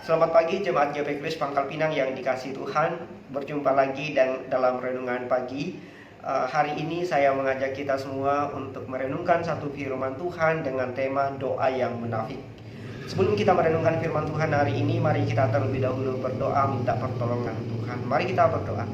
Selamat pagi Jemaat GP Kris Pangkal Pinang yang dikasihi Tuhan. Berjumpa lagi dalam renungan pagi. Hari ini saya mengajak kita semua untuk merenungkan satu firman Tuhan dengan tema doa yang munafik. Sebelum kita merenungkan firman Tuhan hari ini, mari kita terlebih dahulu berdoa minta pertolongan Tuhan. Mari kita berdoa.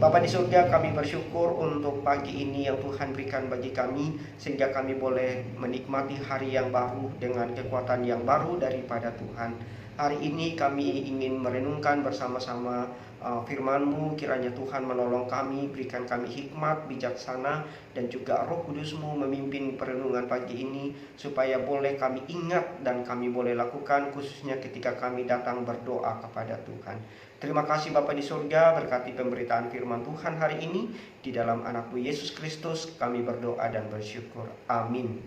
Bapa di surga, kami bersyukur untuk pagi ini yang Tuhan berikan bagi kami, sehingga kami boleh menikmati hari yang baru dengan kekuatan yang baru daripada Tuhan. Hari ini kami ingin merenungkan bersama-sama firman-Mu. Kiranya Tuhan menolong kami, berikan kami hikmat, bijaksana, dan juga Roh Kudus-Mu memimpin perenungan pagi ini, supaya boleh kami ingat dan kami boleh lakukan, khususnya ketika kami datang berdoa kepada Tuhan. Terima kasih Bapa di surga, berkati pemberitaan firman Tuhan hari ini. Di dalam anak-Mu Yesus Kristus kami berdoa dan bersyukur. Amin.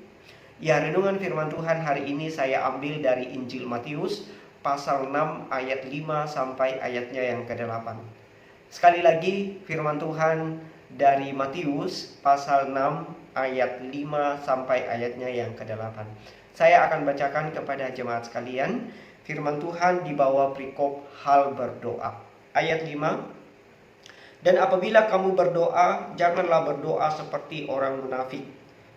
Ya, renungan firman Tuhan hari ini saya ambil dari Injil Matius pasal 6 ayat 5 sampai ayatnya yang ke-8. Sekali lagi firman Tuhan dari Matius pasal 6 ayat 5 sampai ayatnya yang ke-8. Saya akan bacakan kepada jemaat sekalian. Firman Tuhan di bawah perikop hal berdoa. Ayat 5. Dan apabila kamu berdoa, janganlah berdoa seperti orang munafik.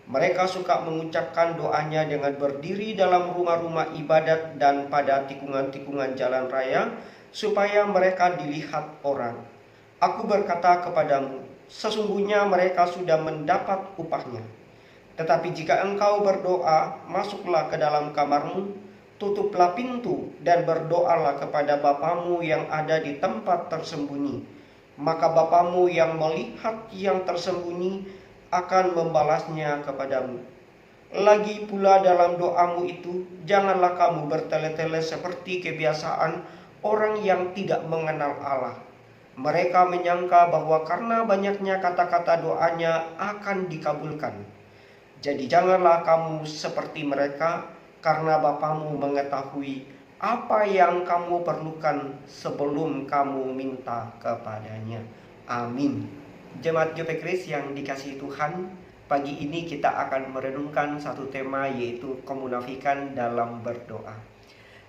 Mereka suka mengucapkan doanya dengan berdiri dalam rumah-rumah ibadat dan pada tikungan-tikungan jalan raya, supaya mereka dilihat orang. Aku berkata kepadamu, sesungguhnya mereka sudah mendapat upahnya. Tetapi jika engkau berdoa, masuklah ke dalam kamarmu, tutuplah pintu dan berdoalah kepada Bapamu yang ada di tempat tersembunyi. Maka Bapamu yang melihat yang tersembunyi akan membalasnya kepadamu. Lagi pula dalam doamu itu, janganlah kamu bertele-tele seperti kebiasaan orang yang tidak mengenal Allah. Mereka menyangka bahwa karena banyaknya kata-kata doanya akan dikabulkan. Jadi janganlah kamu seperti mereka, karena Bapamu mengetahui apa yang kamu perlukan sebelum kamu minta kepadanya. Amin. Jemaat GP Kris yang dikasihi Tuhan, pagi ini kita akan merenungkan satu tema, yaitu kemunafikan dalam berdoa.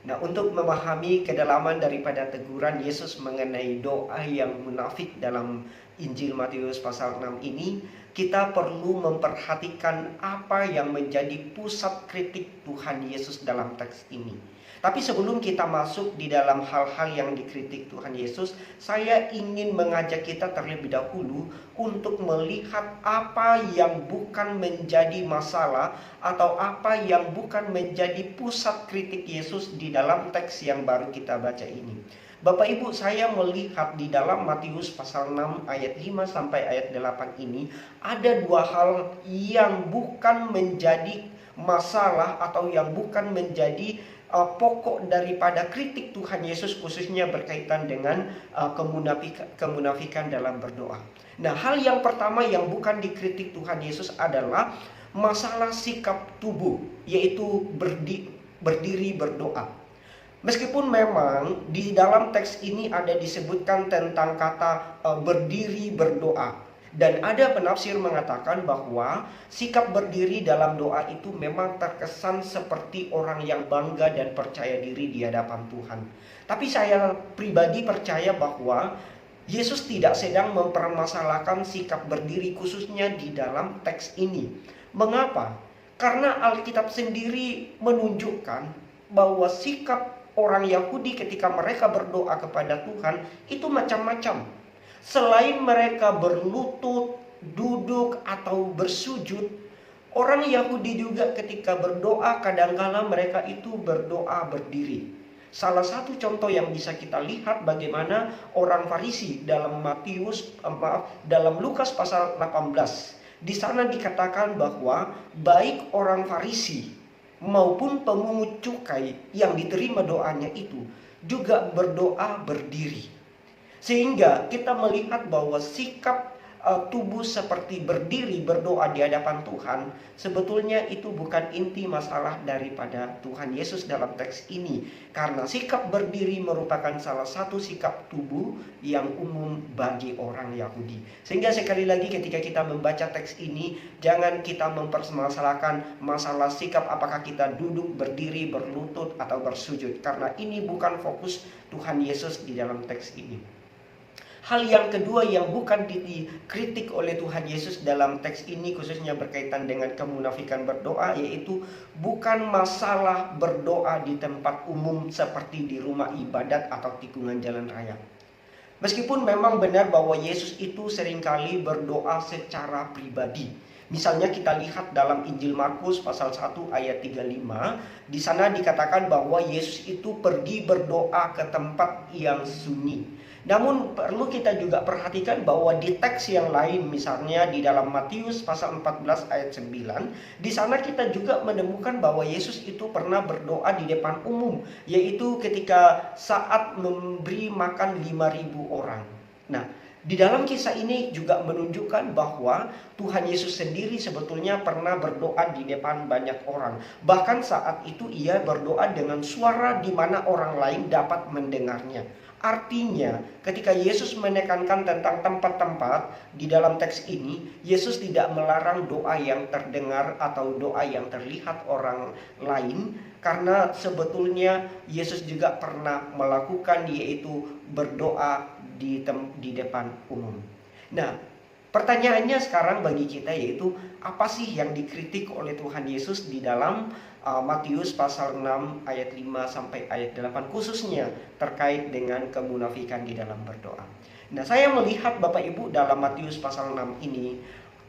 Nah, untuk memahami kedalaman daripada teguran Yesus mengenai doa yang munafik dalam Injil Matius pasal 6 ini, kita perlu memperhatikan apa yang menjadi pusat kritik Tuhan Yesus dalam teks ini. Tapi sebelum kita masuk di dalam hal-hal yang dikritik Tuhan Yesus, saya ingin mengajak kita terlebih dahulu untuk melihat apa yang bukan menjadi masalah atau apa yang bukan menjadi pusat kritik Yesus di dalam teks yang baru kita baca ini. Bapak Ibu, saya melihat di dalam Matius pasal 6 ayat 5 sampai ayat 8 ini ada dua hal yang bukan menjadi masalah atau yang bukan menjadi pokok daripada kritik Tuhan Yesus, khususnya berkaitan dengan kemunafikan dalam berdoa. Nah, hal yang pertama yang bukan dikritik Tuhan Yesus adalah masalah sikap tubuh, yaitu berdiri berdoa. Meskipun memang di dalam teks ini ada disebutkan tentang kata berdiri berdoa. Dan ada penafsir mengatakan bahwa sikap berdiri dalam doa itu memang terkesan seperti orang yang bangga dan percaya diri di hadapan Tuhan. Tapi saya pribadi percaya bahwa Yesus tidak sedang mempermasalahkan sikap berdiri khususnya di dalam teks ini. Mengapa? Karena Alkitab sendiri menunjukkan bahwa sikap orang Yahudi ketika mereka berdoa kepada Tuhan itu macam-macam. Selain mereka berlutut, duduk, atau bersujud, orang Yahudi juga ketika berdoa kadangkala mereka itu berdoa berdiri. Salah satu contoh yang bisa kita lihat bagaimana orang Farisi dalam dalam Lukas pasal 18. Di sana dikatakan bahwa baik orang Farisi maupun pemungut cukai yang diterima doanya itu juga berdoa berdiri. Sehingga kita melihat bahwa sikap tubuh seperti berdiri berdoa di hadapan Tuhan, sebetulnya itu bukan inti masalah daripada Tuhan Yesus dalam teks ini. Karena sikap berdiri merupakan salah satu sikap tubuh yang umum bagi orang Yahudi. Sehingga sekali lagi ketika kita membaca teks ini, jangan kita mempermasalahkan masalah sikap apakah kita duduk, berdiri, berlutut, atau bersujud. Karena ini bukan fokus Tuhan Yesus di dalam teks ini. Hal yang kedua yang bukan dikritik oleh Tuhan Yesus dalam teks ini, khususnya berkaitan dengan kemunafikan berdoa, yaitu bukan masalah berdoa di tempat umum seperti di rumah ibadat atau tikungan jalan raya. Meskipun memang benar bahwa Yesus itu seringkali berdoa secara pribadi. Misalnya kita lihat dalam Injil Markus pasal 1 ayat 35, di sana dikatakan bahwa Yesus itu pergi berdoa ke tempat yang sunyi. Namun perlu kita juga perhatikan bahwa di teks yang lain, misalnya di dalam Matius pasal 14 ayat 9, di sana kita juga menemukan bahwa Yesus itu pernah berdoa di depan umum, yaitu ketika saat memberi makan 5.000 orang. Nah, di dalam kisah ini juga menunjukkan bahwa Tuhan Yesus sendiri sebetulnya pernah berdoa di depan banyak orang. Bahkan saat itu ia berdoa dengan suara di mana orang lain dapat mendengarnya. Artinya, ketika Yesus menekankan tentang tempat-tempat di dalam teks ini, Yesus tidak melarang doa yang terdengar atau doa yang terlihat orang lain, karena sebetulnya Yesus juga pernah melakukan, yaitu berdoa di depan umum. Nah, pertanyaannya sekarang bagi kita yaitu, apa sih yang dikritik oleh Tuhan Yesus di dalam Matius pasal 6 ayat 5 sampai ayat 8, khususnya terkait dengan kemunafikan di dalam berdoa. Nah, saya melihat Bapak Ibu dalam Matius pasal 6 ini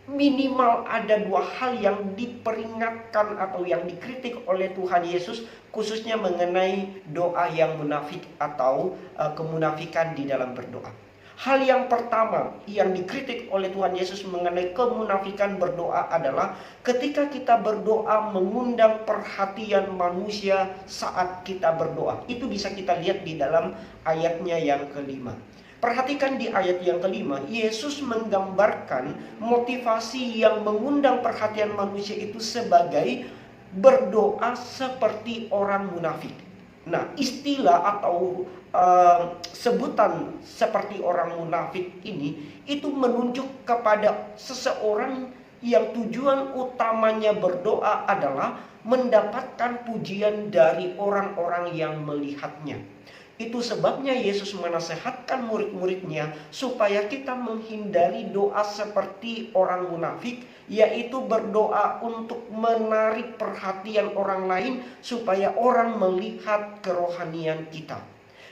minimal ada dua hal yang diperingatkan atau yang dikritik oleh Tuhan Yesus, khususnya mengenai doa yang munafik atau kemunafikan di dalam berdoa. Hal yang pertama yang dikritik oleh Tuhan Yesus mengenai kemunafikan berdoa adalah ketika kita berdoa mengundang perhatian manusia saat kita berdoa. Itu bisa kita lihat di dalam ayatnya yang kelima. Perhatikan di ayat yang kelima, Yesus menggambarkan motivasi yang mengundang perhatian manusia itu sebagai berdoa seperti orang munafik. Nah, istilah atau sebutan seperti orang munafik ini itu menunjuk kepada seseorang yang tujuan utamanya berdoa adalah mendapatkan pujian dari orang-orang yang melihatnya. Itu sebabnya Yesus menasehatkan murid-muridnya supaya kita menghindari doa seperti orang munafik, yaitu berdoa untuk menarik perhatian orang lain supaya orang melihat kerohanian kita.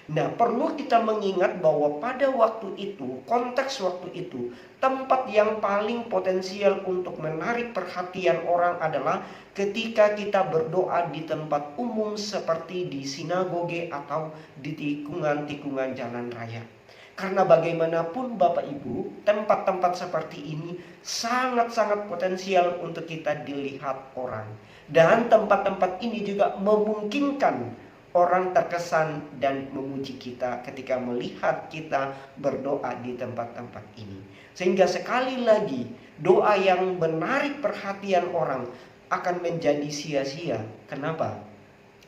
Nah, perlu kita mengingat bahwa pada waktu itu, konteks waktu itu, tempat yang paling potensial untuk menarik perhatian orang adalah ketika kita berdoa di tempat umum seperti di sinagoge atau di tikungan-tikungan jalan raya. Karena bagaimanapun Bapak Ibu, tempat-tempat seperti ini sangat-sangat potensial untuk kita dilihat orang. Dan tempat-tempat ini juga memungkinkan orang terkesan dan memuji kita ketika melihat kita berdoa di tempat-tempat ini. Sehingga sekali lagi, doa yang menarik perhatian orang akan menjadi sia-sia. Kenapa?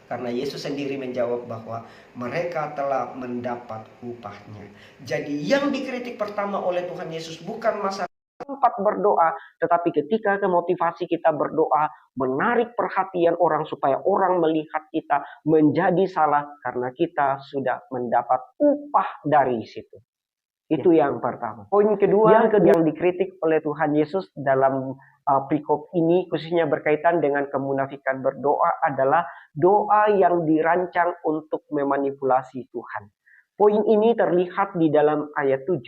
Karena Yesus sendiri menjawab bahwa mereka telah mendapat upahnya. Jadi yang dikritik pertama oleh Tuhan Yesus bukan masalah tempat berdoa, tetapi ketika motivasi kita berdoa menarik perhatian orang supaya orang melihat kita, menjadi salah karena kita sudah mendapat upah dari situ. Itu yang pertama. Poin kedua yang dikritik oleh Tuhan Yesus dalam perikop ini, khususnya berkaitan dengan kemunafikan berdoa, adalah doa yang dirancang untuk memanipulasi Tuhan. Poin ini terlihat di dalam ayat 7,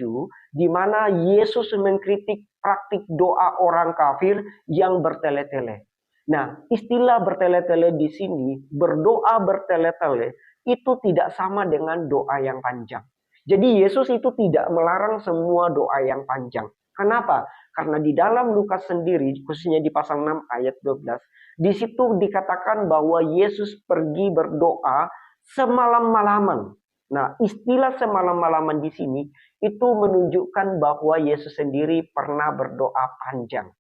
di mana Yesus mengkritik praktik doa orang kafir yang bertele-tele. Nah, istilah bertele-tele di sini, berdoa bertele-tele, itu tidak sama dengan doa yang panjang. Jadi Yesus itu tidak melarang semua doa yang panjang. Kenapa? Karena di dalam Lukas sendiri, khususnya di pasal 6 ayat 12, di situ dikatakan bahwa Yesus pergi berdoa semalam-malaman. Nah, istilah semalam-malaman di sini itu menunjukkan bahwa Yesus sendiri pernah berdoa panjang.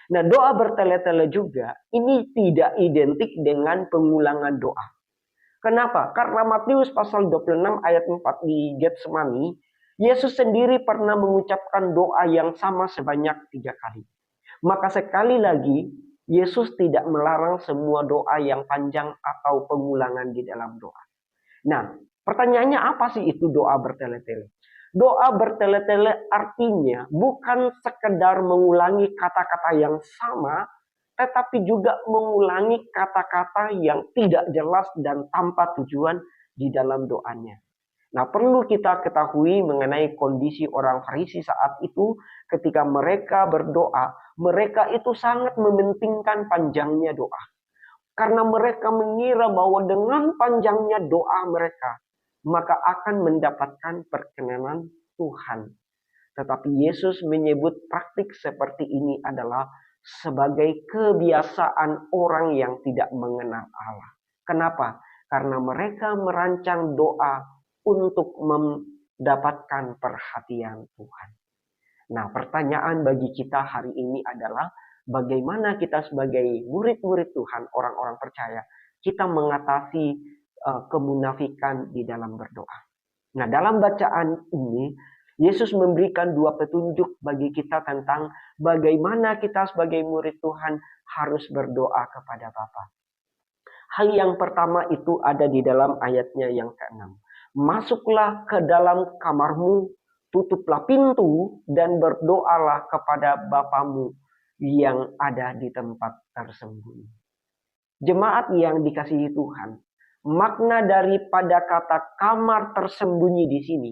Nah, doa bertele-tele juga ini tidak identik dengan pengulangan doa. Kenapa? Karena Matius pasal 26 ayat 4 di Getsemani, Yesus sendiri pernah mengucapkan doa yang sama sebanyak 3 kali. Maka sekali lagi, Yesus tidak melarang semua doa yang panjang atau pengulangan di dalam doa. Nah, pertanyaannya apa sih itu doa bertele-tele? Doa bertele-tele artinya bukan sekedar mengulangi kata-kata yang sama, tetapi juga mengulangi kata-kata yang tidak jelas dan tanpa tujuan di dalam doanya. Nah, perlu kita ketahui mengenai kondisi orang Farisi saat itu ketika mereka berdoa, mereka itu sangat mementingkan panjangnya doa. Karena mereka mengira bahwa dengan panjangnya doa mereka, maka akan mendapatkan perkenanan Tuhan. Tetapi Yesus menyebut praktik seperti ini adalah sebagai kebiasaan orang yang tidak mengenal Allah. Kenapa? Karena mereka merancang doa untuk mendapatkan perhatian Tuhan. Nah, pertanyaan bagi kita hari ini adalah bagaimana kita sebagai murid-murid Tuhan, orang-orang percaya, kita mengatasi kemunafikan di dalam berdoa. Nah, dalam bacaan ini, Yesus memberikan 2 petunjuk bagi kita tentang bagaimana kita sebagai murid Tuhan harus berdoa kepada Bapa. Hal yang pertama itu ada di dalam ayatnya yang ke-6. Masuklah ke dalam kamarmu, tutuplah pintu, dan berdoalah kepada Bapamu yang ada di tempat tersembunyi. Jemaat yang dikasihi Tuhan, makna daripada kata kamar tersembunyi di sini,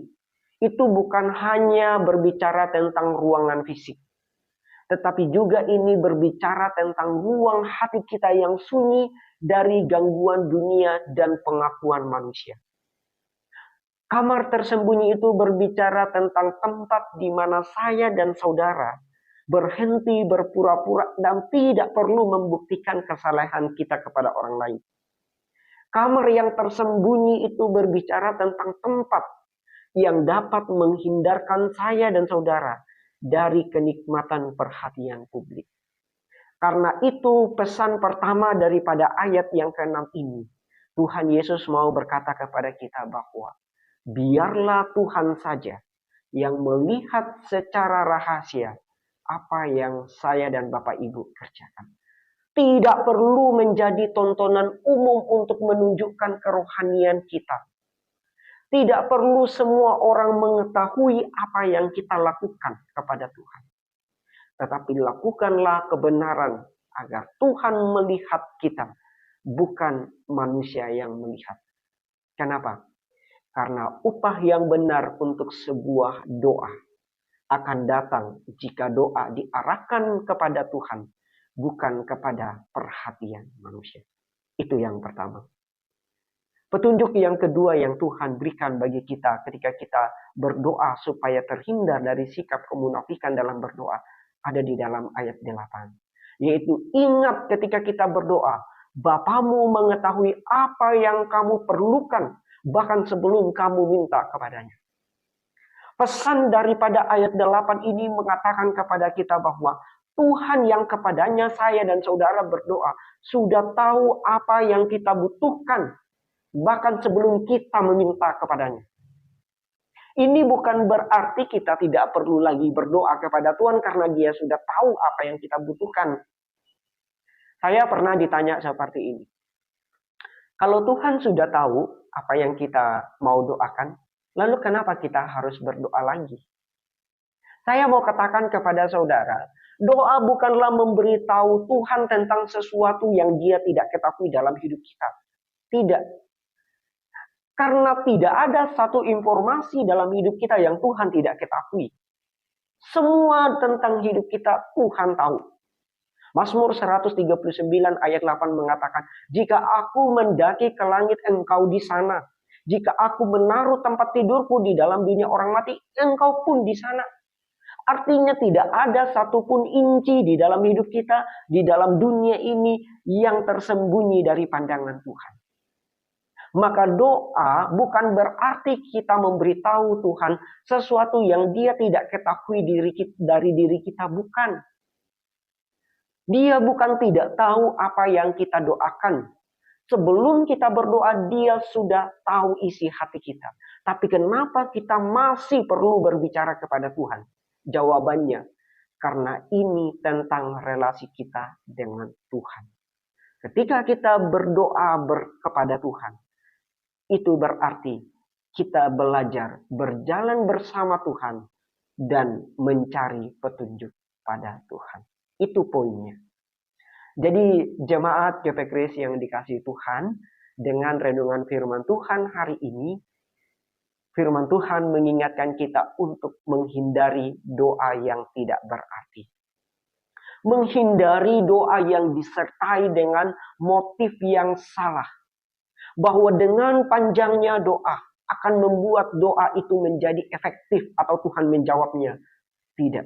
itu bukan hanya berbicara tentang ruangan fisik, tetapi juga ini berbicara tentang ruang hati kita yang sunyi dari gangguan dunia dan pengakuan manusia. Kamar tersembunyi itu berbicara tentang tempat di mana saya dan saudara berhenti berpura-pura dan tidak perlu membuktikan kesalahan kita kepada orang lain. Kamar yang tersembunyi itu berbicara tentang tempat yang dapat menghindarkan saya dan saudara dari kenikmatan perhatian publik. Karena itu pesan pertama daripada ayat yang ke-6 ini. Tuhan Yesus mau berkata kepada kita bahwa biarlah Tuhan saja yang melihat secara rahasia apa yang saya dan Bapak Ibu kerjakan. Tidak perlu menjadi tontonan umum untuk menunjukkan kerohanian kita. Tidak perlu semua orang mengetahui apa yang kita lakukan kepada Tuhan. Tetapi lakukanlah kebenaran agar Tuhan melihat kita, bukan manusia yang melihat. Kenapa? Karena upah yang benar untuk sebuah doa akan datang jika doa diarahkan kepada Tuhan, bukan kepada perhatian manusia. Itu yang pertama. Petunjuk yang kedua yang Tuhan berikan bagi kita ketika kita berdoa supaya terhindar dari sikap kemunafikan dalam berdoa ada di dalam ayat 8. Yaitu ingat ketika kita berdoa, Bapamu mengetahui apa yang kamu perlukan bahkan sebelum kamu minta kepadanya. Pesan daripada ayat 8 ini mengatakan kepada kita bahwa Tuhan yang kepadanya saya dan saudara berdoa sudah tahu apa yang kita butuhkan bahkan sebelum kita meminta kepadanya. Ini bukan berarti kita tidak perlu lagi berdoa kepada Tuhan karena Dia sudah tahu apa yang kita butuhkan. Saya pernah ditanya seperti ini. Kalau Tuhan sudah tahu apa yang kita mau doakan, lalu kenapa kita harus berdoa lagi? Saya mau katakan kepada saudara, doa bukanlah memberitahu Tuhan tentang sesuatu yang Dia tidak ketahui dalam hidup kita. Tidak. Karena tidak ada satu informasi dalam hidup kita yang Tuhan tidak ketahui. Semua tentang hidup kita Tuhan tahu. Mazmur 139 ayat 8 mengatakan, jika aku mendaki ke langit, engkau di sana. Jika aku menaruh tempat tidurku di dalam dunia orang mati, engkau pun di sana. Artinya tidak ada satupun inci di dalam hidup kita, di dalam dunia ini yang tersembunyi dari pandangan Tuhan. Maka doa bukan berarti kita memberitahu Tuhan sesuatu yang dia tidak ketahui dari diri kita, bukan. Dia bukan tidak tahu apa yang kita doakan. Sebelum kita berdoa, dia sudah tahu isi hati kita. Tapi kenapa kita masih perlu berbicara kepada Tuhan? Jawabannya, karena ini tentang relasi kita dengan Tuhan. Ketika kita berdoa kepada Tuhan, itu berarti kita belajar berjalan bersama Tuhan dan mencari petunjuk pada Tuhan. Itu poinnya. Jadi jemaat GP Grace yang dikasihi Tuhan, dengan renungan firman Tuhan hari ini, firman Tuhan mengingatkan kita untuk menghindari doa yang tidak berarti. Menghindari doa yang disertai dengan motif yang salah. Bahwa dengan panjangnya doa akan membuat doa itu menjadi efektif atau Tuhan menjawabnya. Tidak.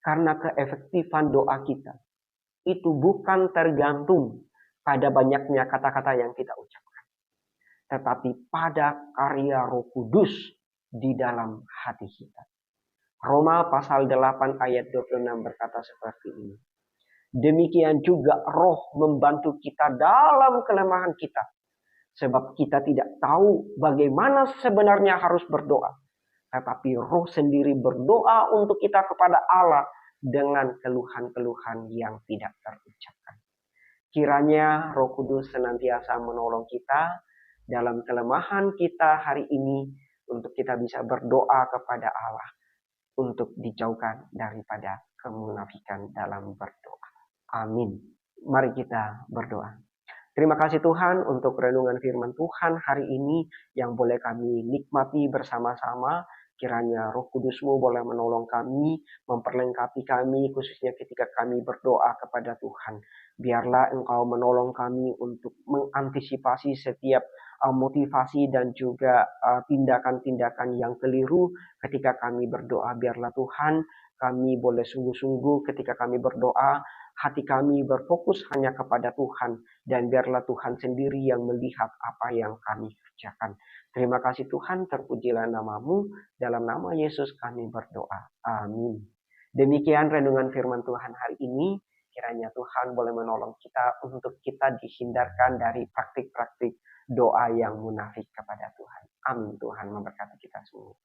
Karena keefektifan doa kita itu bukan tergantung pada banyaknya kata-kata yang kita ucapkan, tetapi pada karya Roh Kudus di dalam hati kita. Roma pasal 8 ayat 26 berkata seperti ini. Demikian juga Roh membantu kita dalam kelemahan kita, sebab kita tidak tahu bagaimana sebenarnya harus berdoa, tetapi Roh sendiri berdoa untuk kita kepada Allah dengan keluhan-keluhan yang tidak terucapkan. Kiranya Roh Kudus senantiasa menolong kita dalam kelemahan kita hari ini untuk kita bisa berdoa kepada Allah untuk dijauhkan daripada kemunafikan dalam berdoa. Amin. Mari kita berdoa. Terima kasih Tuhan untuk renungan firman Tuhan hari ini yang boleh kami nikmati bersama-sama. Kiranya Roh Kudus-Mu boleh menolong kami, memperlengkapi kami, khususnya ketika kami berdoa kepada Tuhan. Biarlah Engkau menolong kami untuk mengantisipasi setiap motivasi dan juga tindakan-tindakan yang keliru ketika kami berdoa. Biarlah Tuhan kami boleh sungguh-sungguh ketika kami berdoa, hati kami berfokus hanya kepada Tuhan. Dan biarlah Tuhan sendiri yang melihat apa yang kami kerjakan. Terima kasih Tuhan, terpujilah nama-Mu. Dalam nama Yesus kami berdoa. Amin. Demikian renungan firman Tuhan hari ini. Kiranya Tuhan boleh menolong kita untuk kita dihindarkan dari praktik-praktik doa yang munafik kepada Tuhan. Amin. Tuhan memberkati kita semua.